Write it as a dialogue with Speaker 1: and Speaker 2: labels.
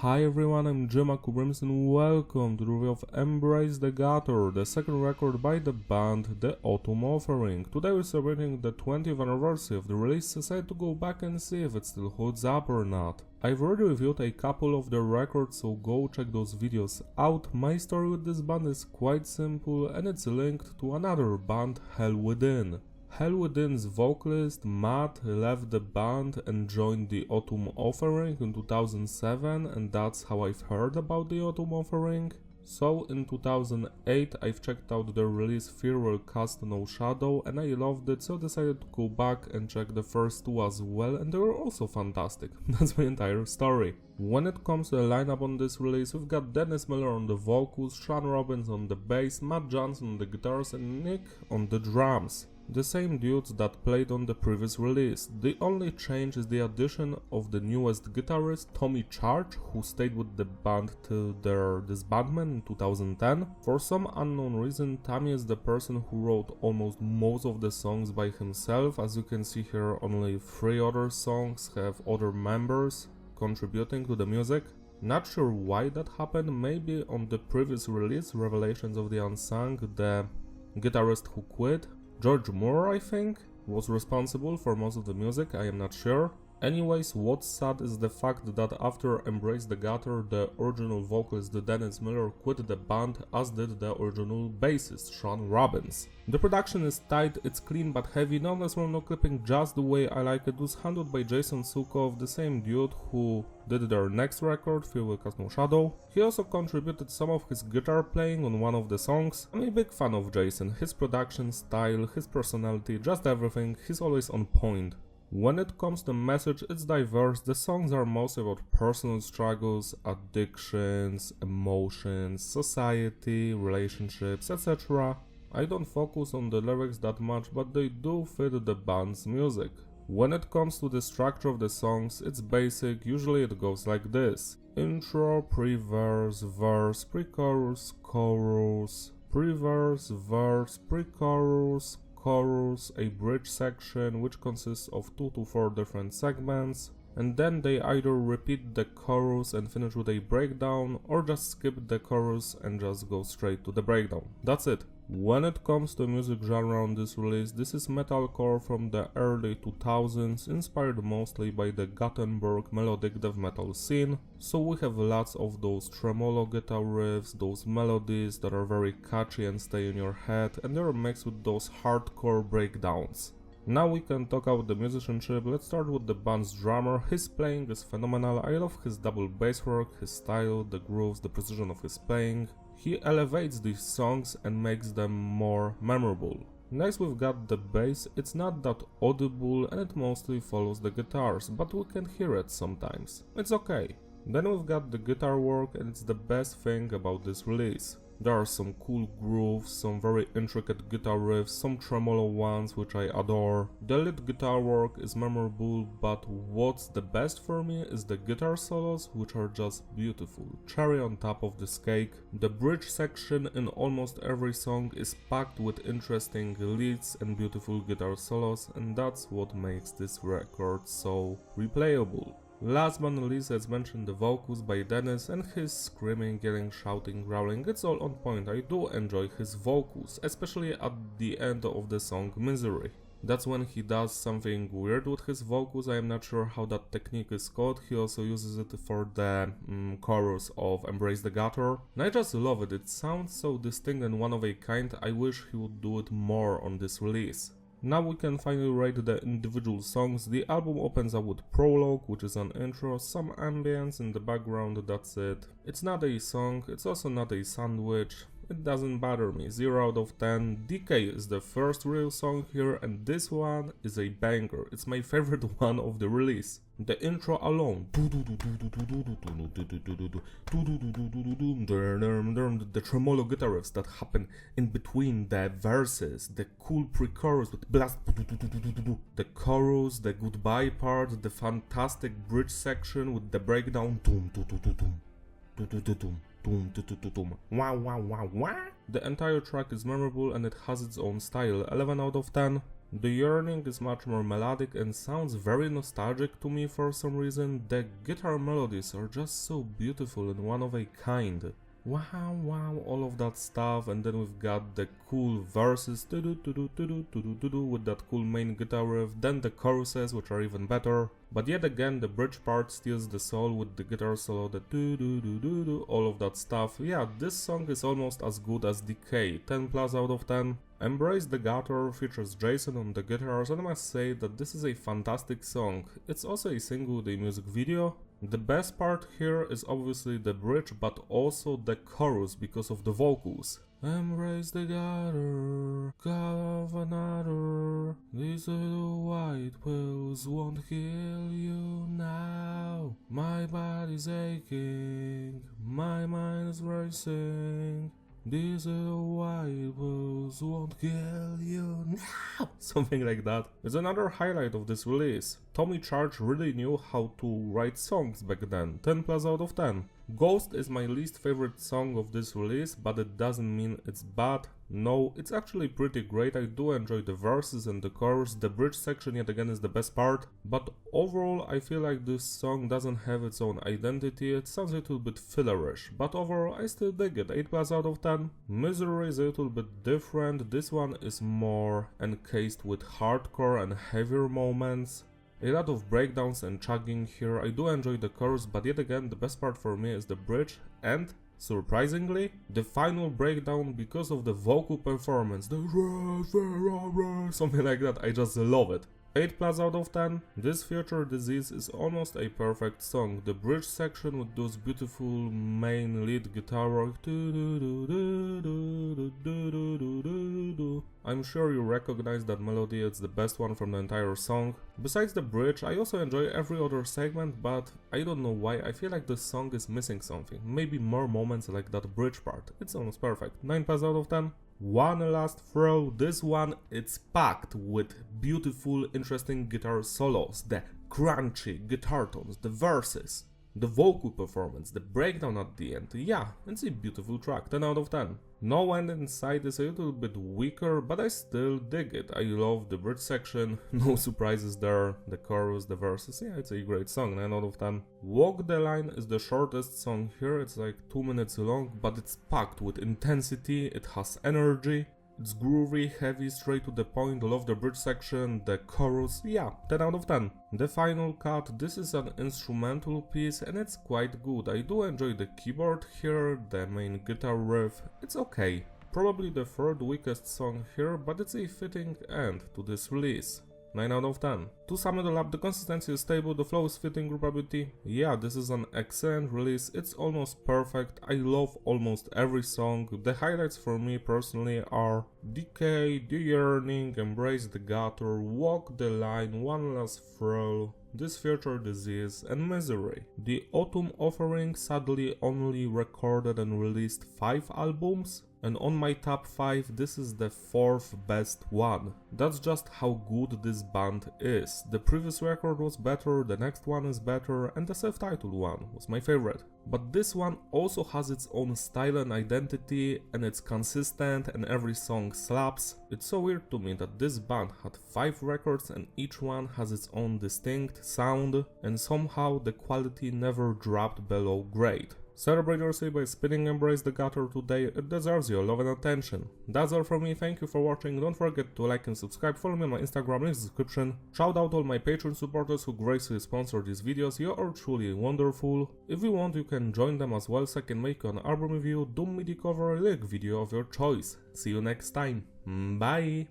Speaker 1: Hi everyone, I'm Gemma Kubrims and welcome to the review of Embrace the Gutter, the second record by the band The Autumn Offering. Today we're celebrating the 20th anniversary of the release, so I decided to go back and see if it still holds up or not. I've already reviewed a couple of their records, so go check those videos out. My story with this band is quite simple and it's linked to another band, Hell Within. Hell Within's vocalist Matt left the band and joined the Autumn Offering in 2007, and that's how I've heard about the Autumn Offering. So in 2008 I've checked out their release Farewell Cast No Shadow and I loved it, so decided to go back and check the first two as well, and they were also fantastic. That's my entire story. When it comes to the lineup on this release, we've got Dennis Miller on the vocals, Sean Robbins on the bass, Matt Johnson on the guitars and Nick on the drums. The same dudes that played on the previous release. The only change is the addition of the newest guitarist, Tommy Charge, who stayed with the band till their disbandment in 2010. For some unknown reason, Tommy is the person who wrote almost most of the songs by himself. As you can see here, only 3 other songs have other members contributing to the music. Not sure why that happened. Maybe on the previous release, Revelations of the Unsung, the guitarist who quit, George Moore, I think, was responsible for most of the music, I am not sure. Anyways, what's sad is the fact that after Embrace the Gutter, the original vocalist Dennis Miller quit the band, as did the original bassist Sean Robbins. The production is tight, it's clean but heavy, no less no clipping, just the way I like it. It was handled by Jason Sukoff, the same dude who did their next record, Farewell Cast No Shadow. He also contributed some of his guitar playing on one of the songs. I'm a big fan of Jason, his production style, his personality, just everything, he's always on point. When it comes to message, it's diverse. The songs are mostly about personal struggles, addictions, emotions, society, relationships, etc. I don't focus on the lyrics that much, but they do fit the band's music. When it comes to the structure of the songs, it's basic. Usually it goes like this: intro, pre-verse, verse, pre-chorus, chorus, pre-verse, verse, pre-chorus, chorus, a bridge section which consists of 2 to 4 different segments, and then they either repeat the chorus and finish with a breakdown, or just skip the chorus and just go straight to the breakdown. That's it. When it comes to music genre on this release, this is metalcore from the early 2000s, inspired mostly by the Gothenburg melodic death metal scene. So we have lots of those tremolo guitar riffs, those melodies that are very catchy and stay in your head, and they're mixed with those hardcore breakdowns. Now we can talk about the musicianship. Let's start with the band's drummer. His playing is phenomenal. I love his double bass work, his style, the grooves, the precision of his playing. He elevates these songs and makes them more memorable. Next we've got the bass. It's not that audible and it mostly follows the guitars, but we can hear it sometimes. It's okay. Then we've got the guitar work, and it's the best thing about this release. There are some cool grooves, some very intricate guitar riffs, some tremolo ones which I adore. The lead guitar work is memorable, but what's the best for me is the guitar solos, which are just beautiful. Cherry on top of this cake. The bridge section in almost every song is packed with interesting leads and beautiful guitar solos, and that's what makes this record so replayable. Last but not least, as mentioned, the vocals by Dennis and his screaming, yelling, shouting, growling, it's all on point. I do enjoy his vocals, especially at the end of the song Misery. That's when he does something weird with his vocals. I am not sure how that technique is called. He also uses it for the chorus of Embrace the Gutter. And I just love it. It sounds so distinct and one of a kind. I wish he would do it more on this release. Now we can finally rate the individual songs. The album opens up with Prologue, which is an intro, some ambience in the background, that's it. It's not a song, it's also not a sandwich. It doesn't bother me, 0 out of 10. Decay is the first real song here, and this one is a banger. It's my favorite one of the release. The intro alone, the tremolo guitar riffs that happen in between the verses, the cool pre-chorus with blast, the chorus, the goodbye part, the fantastic bridge section with the breakdown, wow wow wow wow. The entire track is memorable and it has its own style, 11 out of 10. The Yearning is much more melodic and sounds very nostalgic to me for some reason. The guitar melodies are just so beautiful and one of a kind. Wow, wow, all of that stuff, and then we've got the cool verses with that cool main guitar riff, then the choruses, which are even better. But yet again, the bridge part steals the soul with the guitar solo, the all of that stuff. Yeah, this song is almost as good as Decay, 10 plus out of 10. Embrace the Gutter features Jason on the guitars, and I must say that this is a fantastic song. It's also a single with a music video. The best part here is obviously the bridge, but also the chorus because of the vocals. Embrace the gutter, God of another. These little white pills won't kill you now. My body's aching, my mind is racing. These little white pills won't kill you now. Something like that. It's another highlight of this release. Tommy Church really knew how to write songs back then, 10 plus out of 10. Ghost is my least favorite song of this release, but it doesn't mean it's bad. No, it's actually pretty great. I do enjoy the verses and the chorus. The bridge section yet again is the best part, but overall I feel like this song doesn't have its own identity. It sounds a little bit fillerish, but overall I still dig it, 8 plus out of 10. Misery is a little bit different. This one is more encased with hardcore and heavier moments. A lot of breakdowns and chugging here. I do enjoy the chorus, but yet again the best part for me is the bridge and, surprisingly, the final breakdown because of the vocal performance. Something like that, I just love it. 8 plus out of 10. This Future Disease is almost a perfect song. The bridge section with those beautiful main lead guitar work. I'm sure you recognize that melody, it's the best one from the entire song. Besides the bridge, I also enjoy every other segment, but I don't know why, I feel like this song is missing something. Maybe more moments like that bridge part. It's almost perfect. 9 plus out of 10. One last throw. This one, it's packed with beautiful, interesting guitar solos, the crunchy guitar tones, the verses, the vocal performance, the breakdown at the end. Yeah, it's a beautiful track, 10 out of 10. No End in Sight is a little bit weaker, but I still dig it. I love the bridge section, no surprises there, the chorus, the verses, yeah, it's a great song, 9 out of 10. Walk the Line is the shortest song here, it's like 2 minutes long, but it's packed with intensity, it has energy. It's groovy, heavy, straight to the point, love the bridge section, the chorus, yeah, 10 out of 10. The Final Cut, this is an instrumental piece and it's quite good. I do enjoy the keyboard here, the main guitar riff, it's okay. Probably the third weakest song here, but it's a fitting end to this release. 9 out of 10. To sum it all up, the consistency is stable, the flow is fitting, groupability. Yeah, this is an excellent release, it's almost perfect, I love almost every song. The highlights for me personally are Decay, The Yearning, Embrace the Gutter, Walk the Line, One Last Throw, This Future Disease, and Misery. The Autumn Offering sadly only recorded and released 5 albums. And on my top 5, this is the 4th best one. That's just how good this band is. The previous record was better, the next one is better, and the self-titled one was my favorite. But this one also has its own style and identity, and it's consistent and every song slaps. It's so weird to me that this band had 5 records and each one has its own distinct sound, and somehow the quality never dropped below great. Celebrate yourself by spinning Embrace the Gutter today, it deserves your love and attention. That's all from me, thank you for watching, don't forget to like and subscribe, follow me on my Instagram, link in the description. Shout out all my Patreon supporters who gracefully sponsor these videos, you are truly wonderful. If you want you can join them as well so I can make an album review, Doom MIDI cover, lyric video of your choice. See you next time, bye!